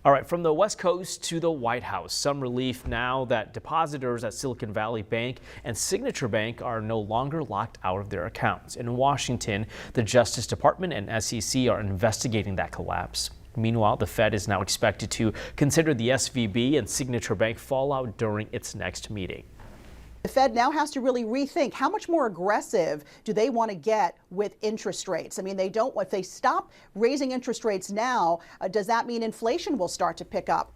All right, from the West Coast to the White House, some relief now that depositors at Silicon Valley Bank and Signature Bank are no longer locked out of their accounts. In Washington, the Justice Department and SEC are investigating that collapse. Meanwhile, the Fed is now expected to consider the SVB and Signature Bank fallout during its next meeting. The Fed now has to really rethink how much more aggressive do they want to get with interest rates. I mean, if they stop raising interest rates now, does that mean inflation will start to pick up?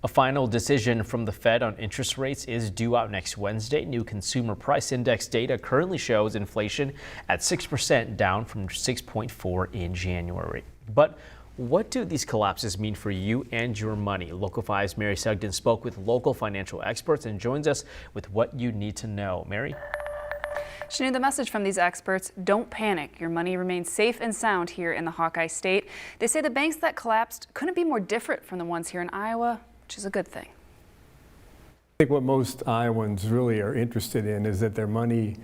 A final decision from the Fed on interest rates is due out next Wednesday. New consumer price index data currently shows inflation at 6%, down from 6.4 in January. But what do these collapses mean for you and your money? Local 5's Mary Sugden spoke with local financial experts and joins us with what you need to know. Mary? She knew the message from these experts: don't panic. Your money remains safe and sound here in the Hawkeye State. They say the banks that collapsed couldn't be more different from the ones here in Iowa, which is a good thing. I think what most Iowans really are interested in is that their money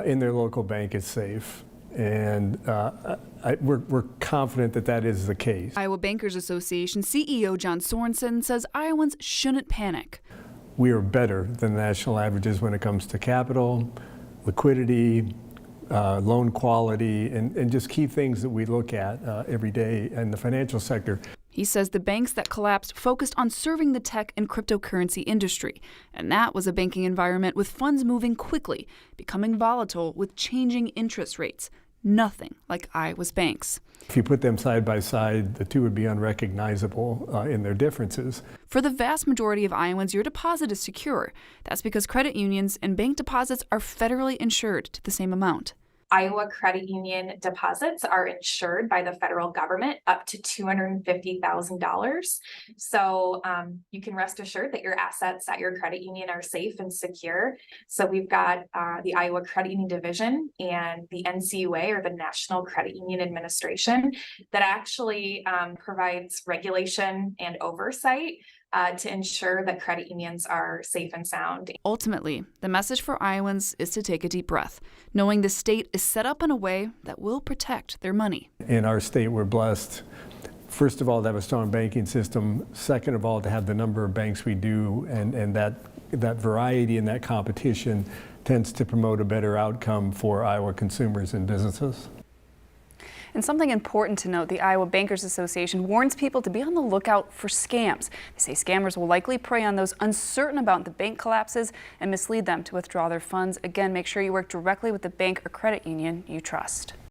in their local bank is safe. And we're confident that that is the case. Iowa Bankers Association CEO John Sorensen says Iowans shouldn't panic. We are better than national averages when it comes to capital, liquidity, loan quality, and just key things that we look at every day in the financial sector. He says the banks that collapsed focused on serving the tech and cryptocurrency industry, and that was a banking environment with funds moving quickly, becoming volatile with changing interest rates. Nothing like Iowa's banks. If you put them side by side, the two would be unrecognizable in their differences. For the vast majority of Iowans, your deposit is secure. That's because credit unions and bank deposits are federally insured to the same amount. Iowa credit union deposits are insured by the federal government up to $250,000. So you can rest assured that your assets at your credit union are safe and secure. So we've got the Iowa Credit Union Division and the NCUA, or the National Credit Union Administration, that actually provides regulation and oversight to ensure that credit unions are safe and sound. Ultimately, the message for Iowans is to take a deep breath, knowing the state is set up in a way that will protect their money. In our state, we're blessed, first of all, to have a strong banking system. Second of all, to have the number of banks we do, and that variety and that competition tends to promote a better outcome for Iowa consumers and businesses. And something important to note, the Iowa Bankers Association warns people to be on the lookout for scams. They say scammers will likely prey on those uncertain about the bank collapses and mislead them to withdraw their funds. Again, make sure you work directly with the bank or credit union you trust.